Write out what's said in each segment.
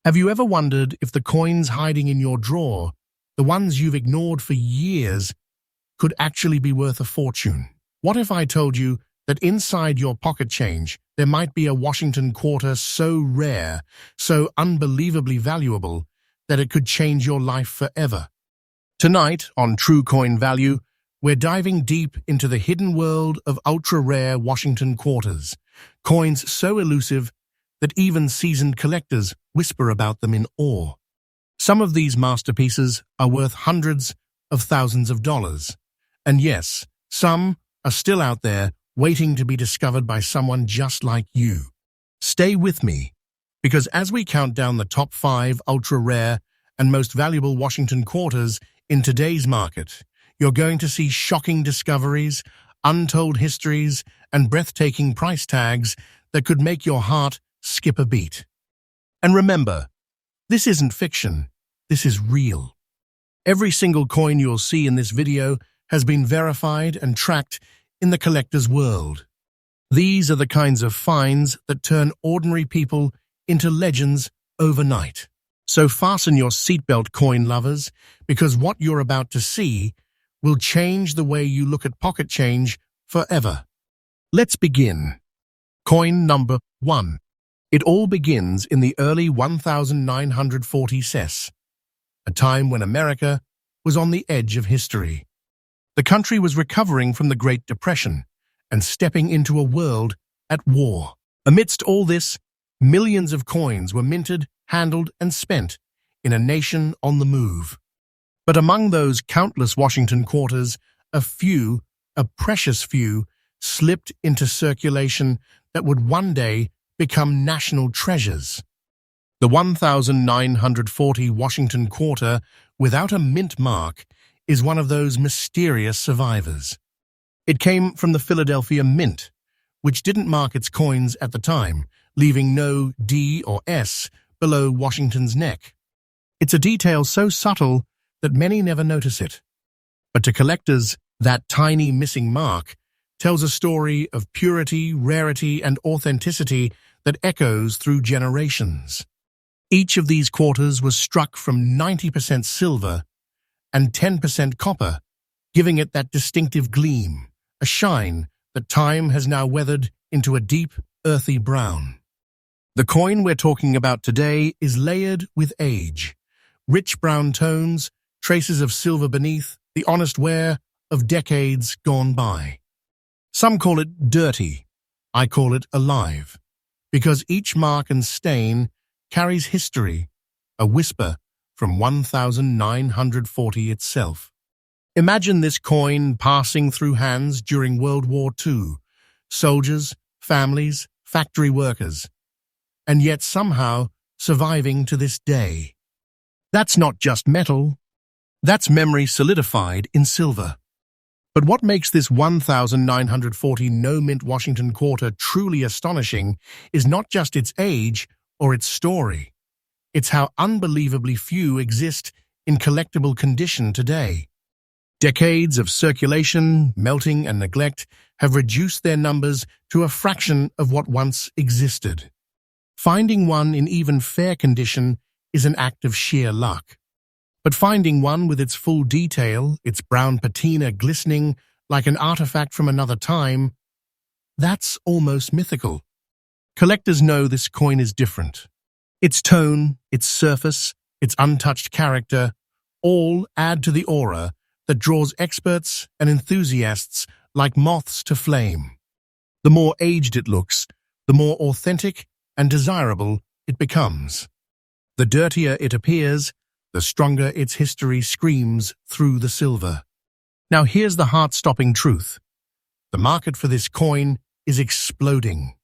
Have you ever wondered if the coins hiding in your drawer, the ones you've ignored for years, could actually be worth a fortune? What if I told you that inside your pocket change there might be a Washington quarter so rare, so unbelievably valuable, that it could change your life forever? Tonight, on True Coin Value, we're diving deep into the hidden world of ultra-rare Washington quarters, coins so elusive that even seasoned collectors whisper about them in awe. Some of these masterpieces are worth hundreds of thousands of dollars. And yes, some are still out there waiting to be discovered by someone just like you. Stay with me, because as we count down the top 5 ultra-rare and most valuable Washington quarters in today's market, you're going to see shocking discoveries, untold histories, and breathtaking price tags that could make your heart skip a beat. And remember, this isn't fiction, this is real. Every single coin you'll see in this video has been verified and tracked in the collector's world. These are the kinds of finds that turn ordinary people into legends overnight. So fasten your seatbelt, coin lovers, because what you're about to see will change the way you look at pocket change forever. Let's begin. Coin number 1. It all begins in the early 1940s, a time when America was on the edge of history. The country was recovering from the Great Depression and stepping into a world at war. Amidst all this, millions of coins were minted, handled, and spent in a nation on the move. But among those countless Washington quarters, a precious few, slipped into circulation that would one day become national treasures. The 1940 Washington quarter, without a mint mark, is one of those mysterious survivors. It came from the Philadelphia Mint, which didn't mark its coins at the time, leaving no D or S below Washington's neck. It's a detail so subtle that many never notice it. But to collectors, that tiny missing mark tells a story of purity, rarity, and authenticity that echoes through generations. Each of these quarters was struck from 90% silver and 10% copper, giving it that distinctive gleam, a shine that time has now weathered into a deep, earthy brown. The coin we're talking about today is layered with age. Rich brown tones, traces of silver beneath, the honest wear of decades gone by. Some call it dirty, I call it alive, because each mark and stain carries history, a whisper from 1940 itself. Imagine this coin passing through hands during World War II, soldiers, families, factory workers, and yet somehow surviving to this day. That's not just metal, that's memory solidified in silver. But what makes this 1940 no-mint Washington quarter truly astonishing is not just its age or its story. It's how unbelievably few exist in collectible condition today. Decades of circulation, melting, and neglect have reduced their numbers to a fraction of what once existed. Finding one in even fair condition is an act of sheer luck. But finding one with its full detail, its brown patina glistening like an artifact from another time, that's almost mythical. Collectors know this coin is different. Its tone, its surface, its untouched character, all add to the aura that draws experts and enthusiasts like moths to flame. The more aged it looks, the more authentic and desirable it becomes. The dirtier it appears, the stronger its history screams through the silver. Now here's the heart-stopping truth. The market for this coin is exploding.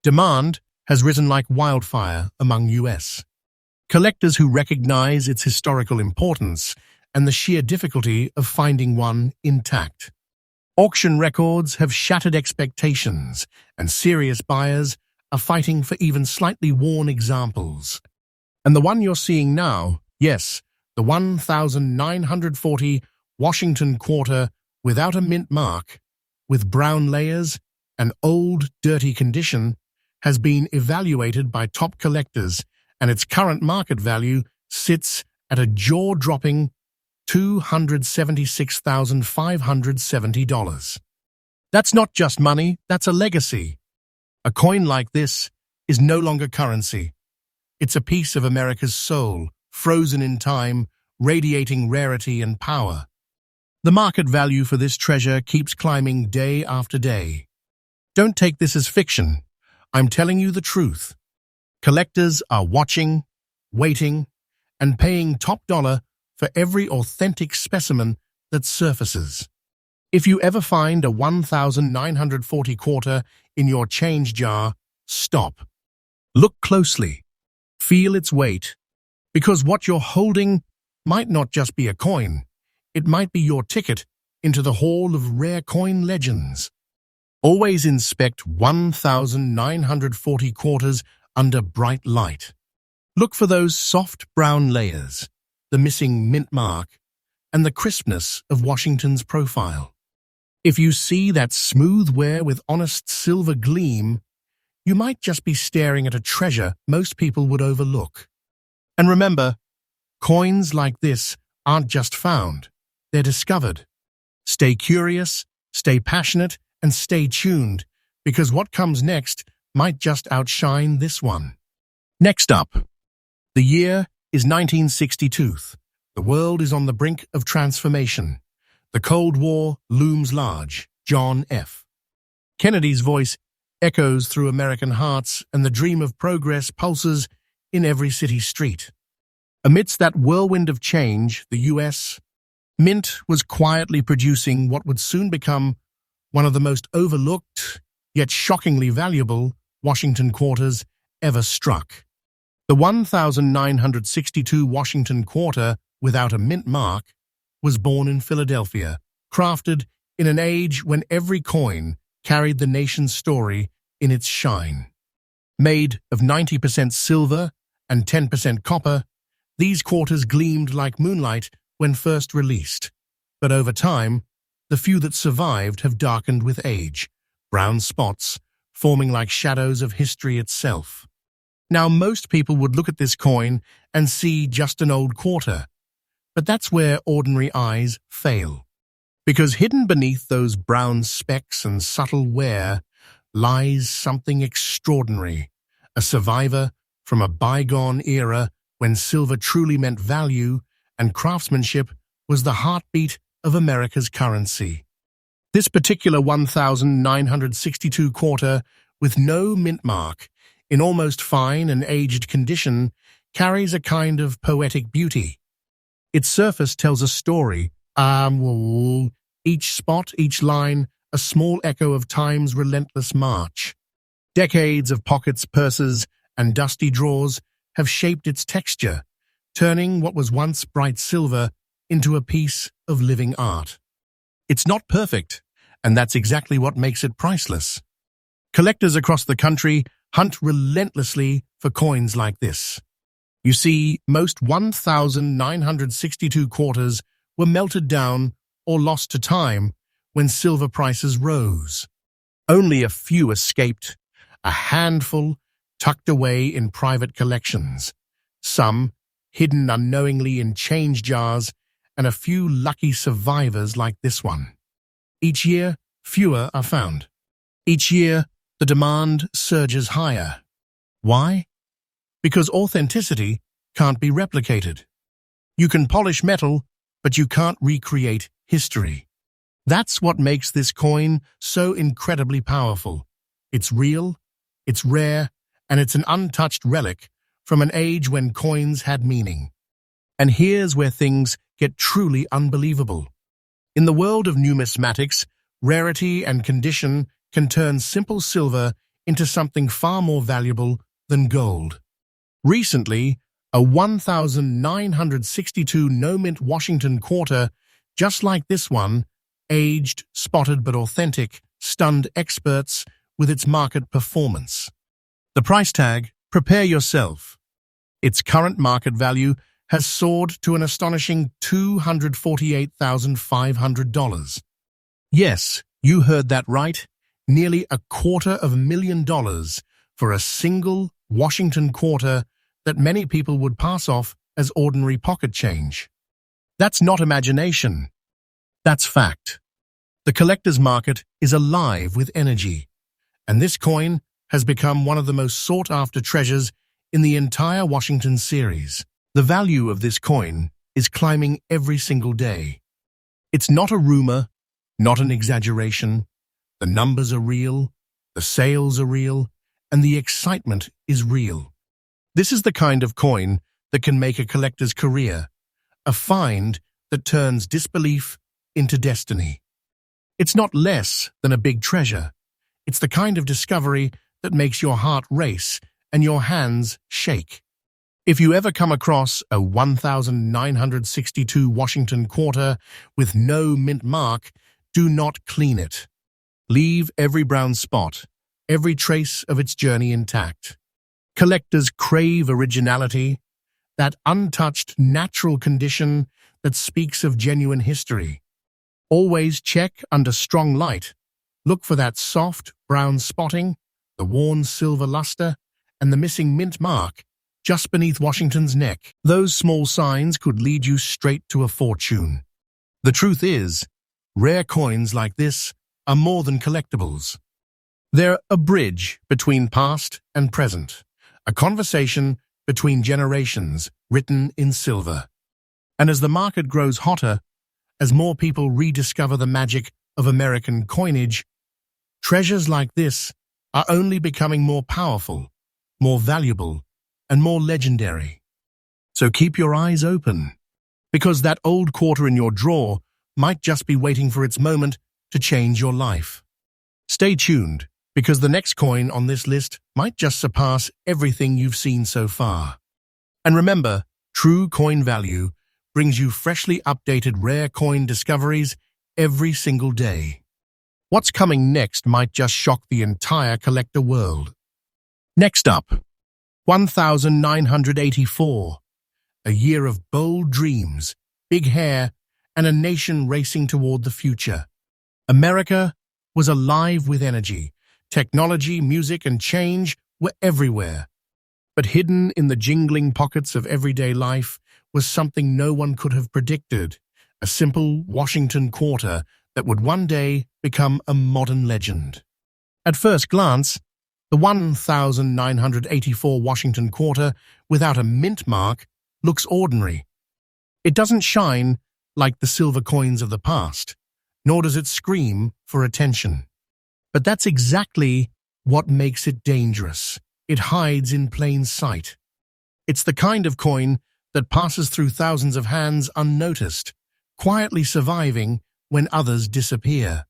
Demand has risen like wildfire among US collectors who recognize its historical importance and the sheer difficulty of finding one intact. Auction records have shattered expectations, and serious buyers are fighting for even slightly worn examples. And the one you're seeing now, yes, the 1940 Washington quarter without a mint mark, with brown layers and old, dirty condition, has been evaluated by top collectors and its current market value sits at a jaw-dropping $276,570. That's not just money, that's a legacy. A coin like this is no longer currency. It's a piece of America's soul, frozen in time, radiating rarity and power. The market value for this treasure keeps climbing day after day. Don't take this as fiction. I'm telling you the truth. Collectors are watching, waiting, and paying top dollar for every authentic specimen that surfaces. If you ever find a 1,940 quarter in your change jar, stop. Look closely. Feel its weight, because what you're holding might not just be a coin. It might be your ticket into the hall of rare coin legends. Always inspect 1,940 quarters under bright light. Look for those soft brown layers, the missing mint mark, and the crispness of Washington's profile. If you see that smooth wear with honest silver gleam, you might just be staring at a treasure most people would overlook. And remember, coins like this aren't just found, they're discovered. Stay curious, stay passionate, and stay tuned, because what comes next might just outshine this one. Next up, the year is 1962. The world is on the brink of transformation. The Cold War looms large. John F. Kennedy's voice echoes through American hearts, and the dream of progress pulses in every city street. Amidst that whirlwind of change, the U.S. Mint was quietly producing what would soon become one of the most overlooked, yet shockingly valuable, Washington quarters ever struck. The 1962 Washington quarter, without a mint mark, was born in Philadelphia, crafted in an age when every coin carried the nation's story in its shine. Made of 90% silver and 10% copper, these quarters gleamed like moonlight when first released. But over time, the few that survived have darkened with age, brown spots forming like shadows of history itself. Now, most people would look at this coin and see just an old quarter, but that's where ordinary eyes fail. Because hidden beneath those brown specks and subtle wear lies something extraordinary, a survivor from a bygone era when silver truly meant value and craftsmanship was the heartbeat of America's currency. This particular 1962 quarter, with no mint mark, in almost fine and aged condition, carries a kind of poetic beauty. Its surface tells a story, each spot, each line, a small echo of time's relentless march. Decades of pockets, purses, and dusty drawers have shaped its texture, turning what was once bright silver into a piece of living art. It's not perfect, and that's exactly what makes it priceless. Collectors across the country hunt relentlessly for coins like this. You see, most 1962 quarters were melted down or lost to time when silver prices rose. Only a few escaped, a handful tucked away in private collections, some hidden unknowingly in change jars, and a few lucky survivors like this one. Each year, fewer are found. Each year, the demand surges higher. Why? Because authenticity can't be replicated. You can polish metal, but you can't recreate history. That's what makes this coin so incredibly powerful. It's real, it's rare, and it's an untouched relic from an age when coins had meaning. And here's where things get truly unbelievable. In the world of numismatics, rarity and condition can turn simple silver into something far more valuable than gold. Recently, a 1962 no-mint Washington quarter, just like this one, aged, spotted but authentic, stunned experts with its market performance. The price tag, prepare yourself. Its current market value has soared to an astonishing $248,500. Yes, you heard that right. Nearly $250,000 for a single Washington quarter that many people would pass off as ordinary pocket change. That's not imagination. That's fact. The collector's market is alive with energy, and this coin has become one of the most sought-after treasures in the entire Washington series. The value of this coin is climbing every single day. It's not a rumor, not an exaggeration. The numbers are real, the sales are real, and the excitement is real. This is the kind of coin that can make a collector's career, a find that turns disbelief into destiny. It's not less than a big treasure. It's the kind of discovery that makes your heart race and your hands shake. If you ever come across a 1962 Washington quarter with no mint mark, do not clean it. Leave every brown spot, every trace of its journey intact. Collectors crave originality, that untouched natural condition that speaks of genuine history. Always check under strong light. Look for that soft brown spotting, the worn silver luster, and the missing mint mark just beneath Washington's neck. Those small signs could lead you straight to a fortune. The truth is, rare coins like this are more than collectibles. They're a bridge between past and present, a conversation between generations written in silver. And as the market grows hotter, as more people rediscover the magic of American coinage, treasures like this are only becoming more powerful, more valuable, and more legendary. So keep your eyes open, because that old quarter in your drawer might just be waiting for its moment to change your life. Stay tuned, because the next coin on this list might just surpass everything you've seen so far. And remember, true coin value brings you freshly updated rare coin discoveries every single day. What's coming next might just shock the entire collector world. Next up, 1984, a year of bold dreams, big hair, and a nation racing toward the future. America was alive with energy. Technology, music, and change were everywhere. But hidden in the jingling pockets of everyday life was something no one could have predicted, a simple Washington quarter that would one day become a modern legend. At first glance, the 1984 Washington quarter without a mint mark looks ordinary. It doesn't shine like the silver coins of the past, nor does it scream for attention. But that's exactly what makes it dangerous. It hides in plain sight. It's the kind of coin that passes through thousands of hands unnoticed, quietly surviving when others disappear.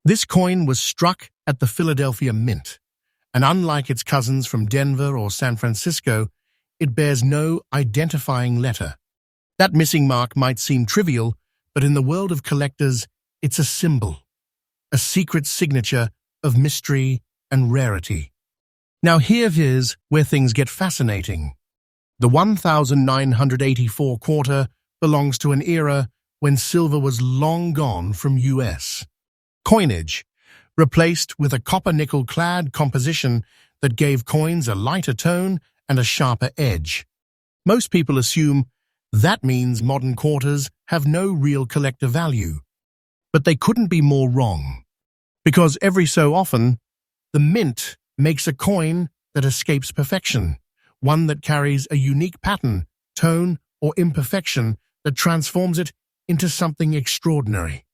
This coin was struck at the Philadelphia Mint, and unlike its cousins from Denver or San Francisco, it bears no identifying letter. That missing mark might seem trivial, but in the world of collectors, it's a symbol, a secret signature of mystery and rarity. Now here's where things get fascinating. The 1984 quarter belongs to an era when silver was long gone from U.S. coinage, replaced with a copper-nickel-clad composition that gave coins a lighter tone and a sharper edge. Most people assume that means modern quarters have no real collector value. But they couldn't be more wrong. Because every so often, the mint makes a coin that escapes perfection, one that carries a unique pattern, tone, or imperfection that transforms it into something extraordinary.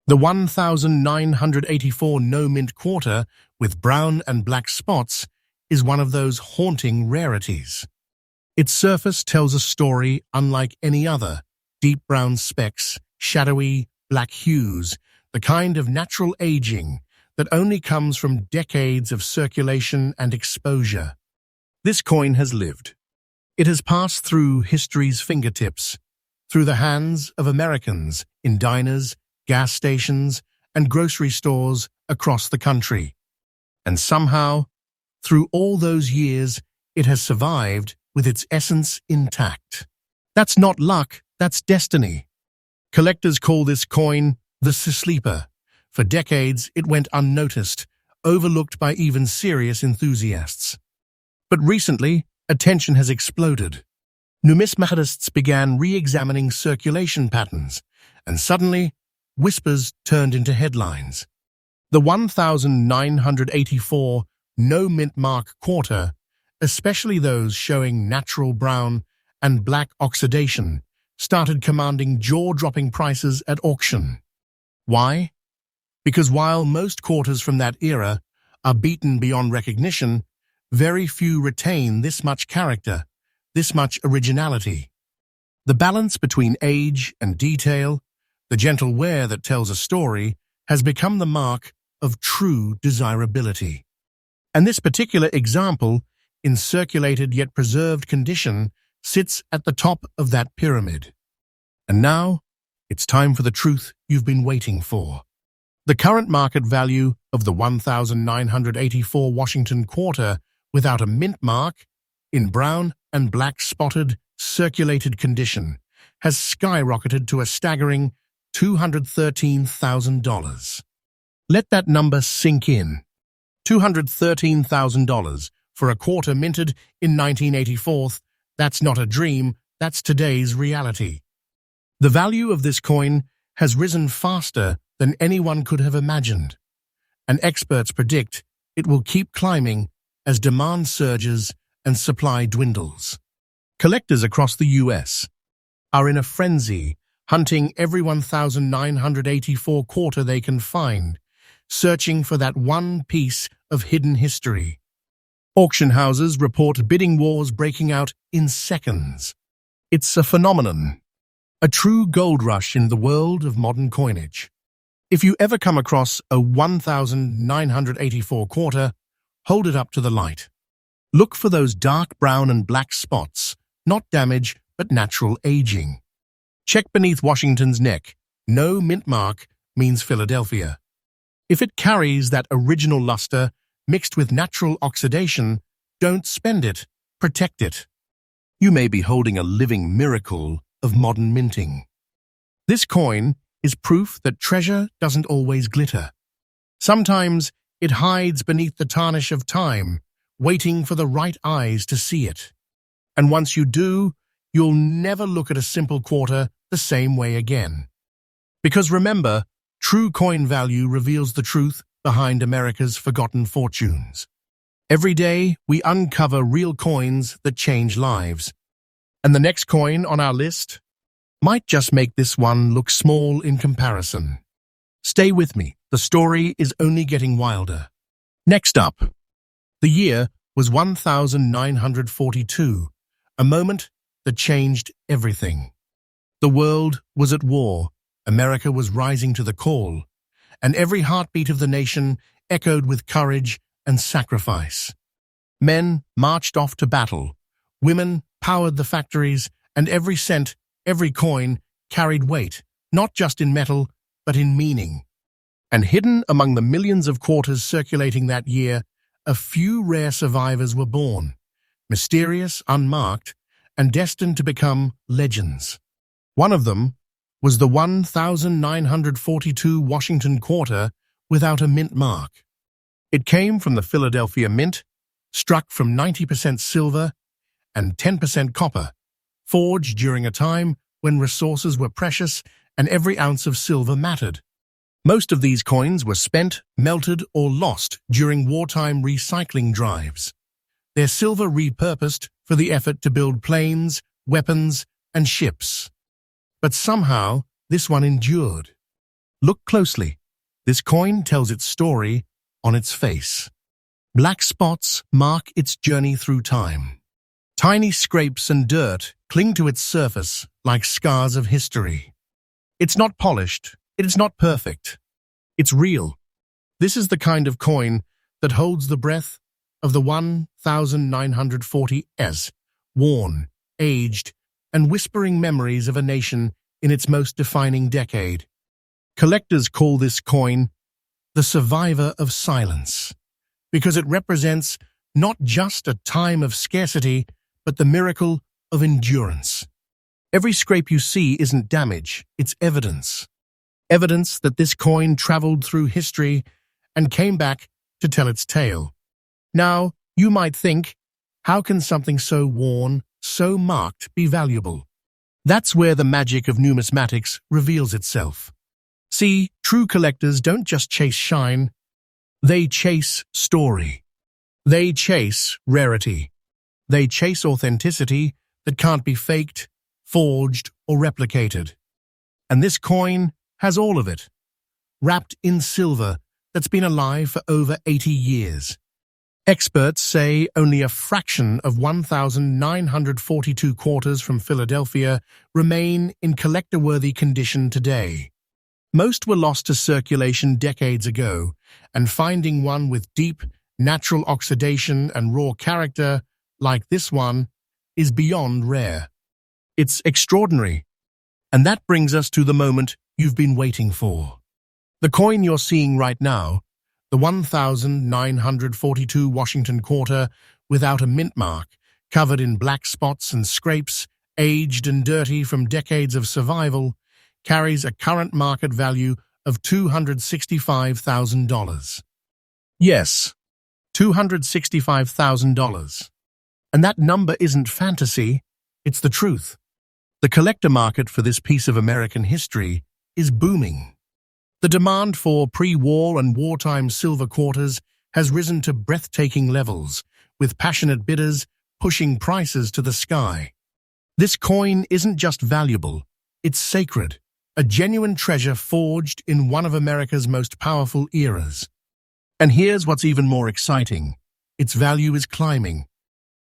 The 1984 no-mint quarter with brown and black spots is one of those haunting rarities. Its surface tells a story unlike any other: deep brown specks, shadowy black hues, the kind of natural aging that only comes from decades of circulation and exposure. This coin has lived. It has passed through history's fingertips, through the hands of Americans in diners, gas stations, and grocery stores across the country. And somehow, through all those years, it has survived with its essence intact. That's not luck, that's destiny. Collectors call this coin the sleeper. For decades, it went unnoticed, overlooked by even serious enthusiasts. But recently, attention has exploded. Numismatists began re-examining circulation patterns, and suddenly, whispers turned into headlines. The 1984 no-mint mark quarter, especially those showing natural brown and black oxidation, started commanding jaw-dropping prices at auction. Why? Because while most quarters from that era are beaten beyond recognition, very few retain this much character, this much originality. The balance between age and detail, the gentle wear that tells a story, has become the mark of true desirability. And this particular example, in circulated yet preserved condition, sits at the top of that pyramid. And now, it's time for the truth you've been waiting for. The current market value of the 1984 Washington quarter without a mint mark, in brown and black spotted, circulated condition, has skyrocketed to a staggering $213,000. Let that number sink in. $213,000 for a quarter minted in 1984. That's not a dream, that's today's reality. The value of this coin has risen faster than anyone could have imagined, and experts predict it will keep climbing as demand surges and supply dwindles. Collectors across the US are in a frenzy, hunting every 1984 quarter they can find, searching for that one piece of hidden history. Auction houses report bidding wars breaking out in seconds. It's a phenomenon, a true gold rush in the world of modern coinage. If you ever come across a 1984 quarter, hold it up to the light. Look for those dark brown and black spots, not damage but natural aging. Check beneath Washington's neck. No mint mark means Philadelphia. If it carries that original luster mixed with natural oxidation, don't spend it, protect it. You may be holding a living miracle of modern minting. This coin is proof that treasure doesn't always glitter. Sometimes it hides beneath the tarnish of time, waiting for the right eyes to see it. And once you do, you'll never look at a simple quarter the same way again. Because remember, true coin value reveals the truth behind America's forgotten fortunes. Every day, we uncover real coins that change lives. And the next coin on our list might just make this one look small in comparison. Stay with me, the story is only getting wilder. Next up, the year was 1942, a moment that changed everything. The world was at war, America was rising to the call, and every heartbeat of the nation echoed with courage and sacrifice. Men marched off to battle, women powered the factories, and every cent, every coin carried weight, not just in metal, but in meaning. And hidden among the millions of quarters circulating that year, a few rare survivors were born, mysterious, unmarked, and destined to become legends. One of them was the 1942 Washington quarter without a mint mark. It came from the Philadelphia Mint, struck from 90% silver and 10% copper, forged during a time when resources were precious and every ounce of silver mattered. Most of these coins were spent, melted, or lost during wartime recycling drives, their silver repurposed for the effort to build planes, weapons, and ships. But somehow, this one endured. Look closely. This coin tells its story on its face. Black spots mark its journey through time. Tiny scrapes and dirt cling to its surface like scars of history. It's not polished. It is not perfect. It's real. This is the kind of coin that holds the breath of the 1940s, worn, aged, and whispering memories of a nation in its most defining decade. Collectors call this coin the survivor of silence, because it represents not just a time of scarcity, but the miracle of endurance. Every scrape you see isn't damage, it's evidence. Evidence that this coin traveled through history and came back to tell its tale. Now, you might think, How can something so worn, so marked, be valuable? That's where the magic of numismatics reveals itself. See, true collectors don't just chase shine, they chase story. They chase rarity. They chase authenticity that can't be faked, forged, or replicated. And this coin has all of it, wrapped in silver that's been alive for over 80 years. Experts say only a fraction of 1,942 quarters from Philadelphia remain in collector-worthy condition today. Most were lost to circulation decades ago, and finding one with deep, natural oxidation and raw character, like this one, is beyond rare. It's extraordinary. And that brings us to the moment you've been waiting for. The coin you're seeing right now, the 1,942 Washington quarter without a mint mark, covered in black spots and scrapes, aged and dirty from decades of survival, carries a current market value of $265,000. Yes, $265,000. And that number isn't fantasy, it's the truth. The collector market for this piece of American history is booming. The demand for pre-war and wartime silver quarters has risen to breathtaking levels, with passionate bidders pushing prices to the sky. This coin isn't just valuable, it's sacred, a genuine treasure forged in one of America's most powerful eras. And here's what's even more exciting. Its value is climbing.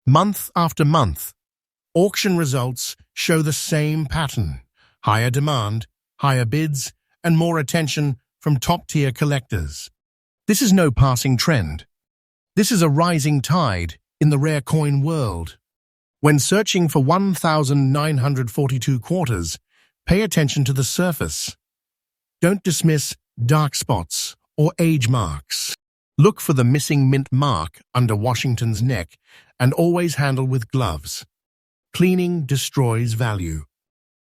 Month after month, auction results show the same pattern: higher demand, higher bids, and more attention from top-tier collectors. This is no passing trend. This is a rising tide in the rare coin world. When searching for 1,942 quarters, pay attention to the surface. Don't dismiss dark spots or age marks. Look for the missing mint mark under Washington's neck, and always handle with gloves. Cleaning destroys value.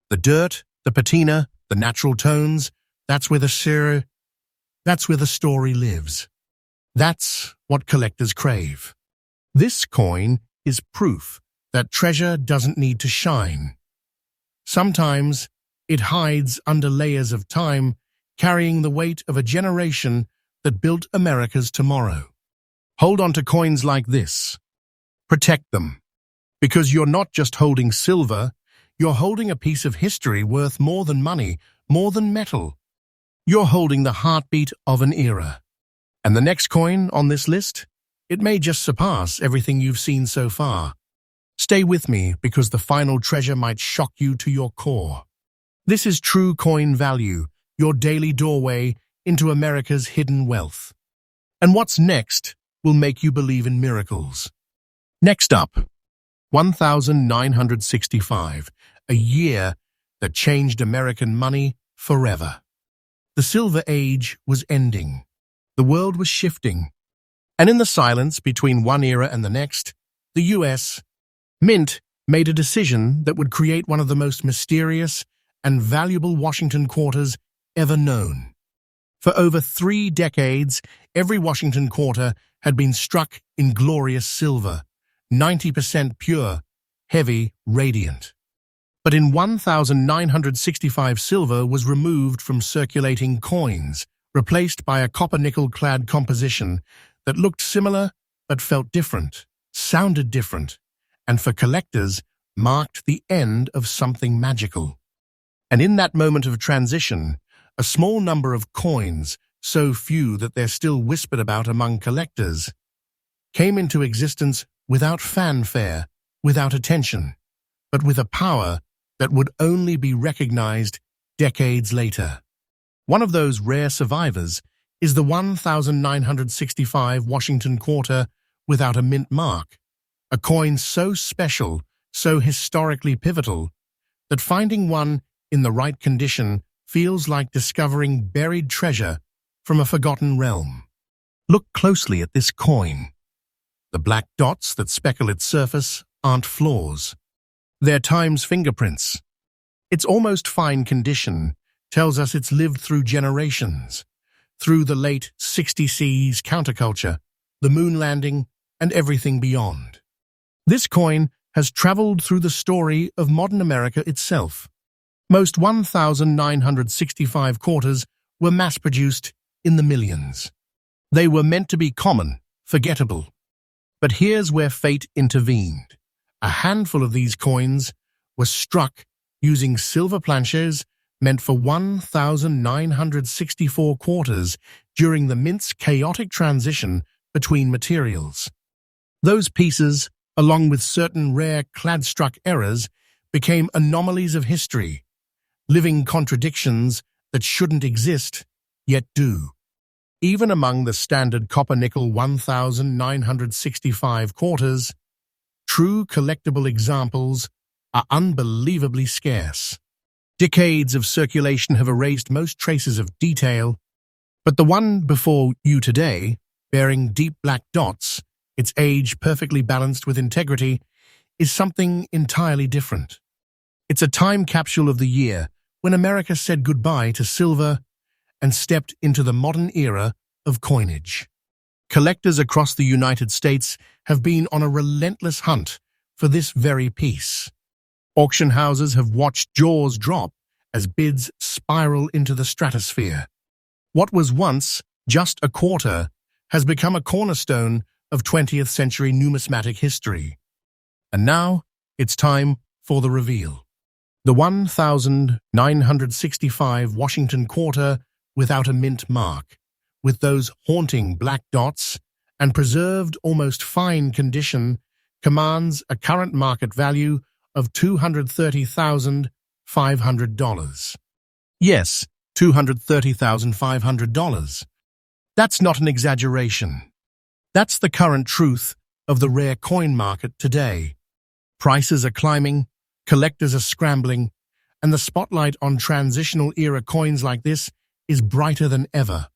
The dirt, the patina, the natural tones, that's where the story lives. That's what collectors crave. This coin is proof that treasure doesn't need to shine. Sometimes it hides under layers of time, carrying the weight of a generation that built America's tomorrow. Hold on to coins like this. Protect them. Because you're not just holding silver, you're holding a piece of history worth more than money, more than metal. You're holding the heartbeat of an era. And the next coin on this list? It may just surpass everything you've seen so far. Stay with me, because the final treasure might shock you to your core. This is True Coin Value, your daily doorway into America's hidden wealth. And what's next will make you believe in miracles. Next up, 1965, a year that changed American money forever. The Silver Age was ending. The world was shifting. And in the silence between one era and the next, the U.S. Mint made a decision that would create one of the most mysterious and valuable Washington quarters ever known. For over 3 decades, every Washington quarter had been struck in glorious silver, 90% pure, heavy, radiant. But in 1965, silver was removed from circulating coins, replaced by a copper-nickel-clad composition that looked similar but felt different, sounded different, and for collectors marked the end of something magical. And in that moment of transition, a small number of coins, so few that they're still whispered about among collectors, came into existence without fanfare, without attention, but with a power that would only be recognized decades later. One of those rare survivors is the 1965 Washington quarter without a mint mark, a coin so special, so historically pivotal, that finding one in the right condition feels like discovering buried treasure from a forgotten realm. Look closely at this coin. The black dots that speckle its surface aren't flaws. They're time's fingerprints. Its almost fine condition tells us it's lived through generations, through the late 60s counterculture, the moon landing, and everything beyond. This coin has traveled through the story of modern America itself. Most 1,965 quarters were mass-produced in the millions. They were meant to be common, forgettable. But here's where fate intervened. A handful of these coins were struck using silver planches meant for 1,964 quarters during the mint's chaotic transition between materials. Those pieces, along with certain rare clad-struck errors, became anomalies of history, living contradictions that shouldn't exist, yet do. Even among the standard copper-nickel 1,965 quarters, true collectible examples are unbelievably scarce. Decades of circulation have erased most traces of detail, but the one before you today, bearing deep black dots, its age perfectly balanced with integrity, is something entirely different. It's a time capsule of the year when America said goodbye to silver and stepped into the modern era of coinage. Collectors across the United States have been on a relentless hunt for this very piece. Auction houses have watched jaws drop as bids spiral into the stratosphere. What was once just a quarter has become a cornerstone of 20th century numismatic history. And now it's time for the reveal. The 1,965 Washington quarter without a mint mark, with those haunting black dots and preserved almost fine condition, commands a current market value of $230,500. Yes, $230,500. That's not an exaggeration. That's the current truth of the rare coin market today. Prices are climbing, collectors are scrambling, and the spotlight on transitional era coins like this is brighter than ever.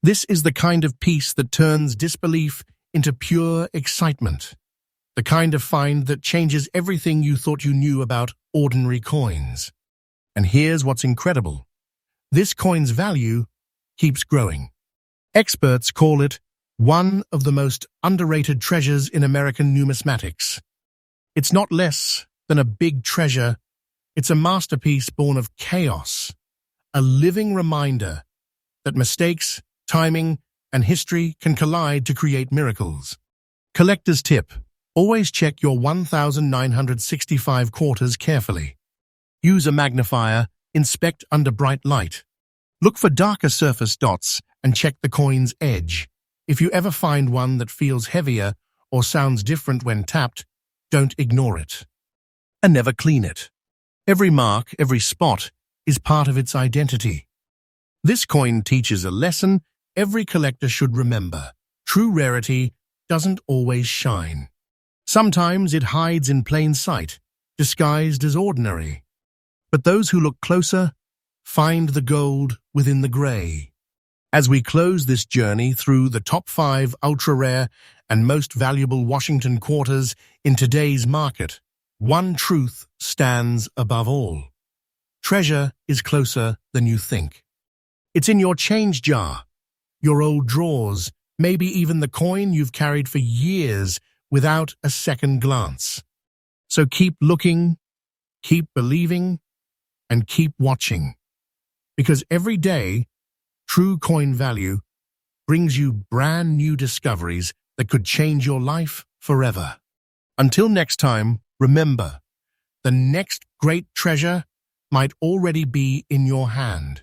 This is the kind of piece that turns disbelief into pure excitement. The kind of find that changes everything you thought you knew about ordinary coins. And here's what's incredible. This coin's value keeps growing. Experts call it one of the most underrated treasures in American numismatics. It's not less than a big treasure. It's a masterpiece born of chaos, a living reminder that mistakes, timing, and history can collide to create miracles. Collector's tip: always check your 1,965 quarters carefully. Use a magnifier, inspect under bright light. Look for darker surface dots and check the coin's edge. If you ever find one that feels heavier or sounds different when tapped, don't ignore it. And never clean it. Every mark, every spot, is part of its identity. This coin teaches a lesson every collector should remember. True rarity doesn't always shine. Sometimes it hides in plain sight, disguised as ordinary. But those who look closer find the gold within the gray. As we close this journey through the top 5 ultra-rare and most valuable Washington quarters in today's market, one truth stands above all. Treasure is closer than you think. It's in your change jar, your old drawers, maybe even the coin you've carried for years without a second glance. So keep looking, keep believing, and keep watching. Because every day, true coin value brings you brand new discoveries that could change your life forever. Until next time, remember, the next great treasure might already be in your hand.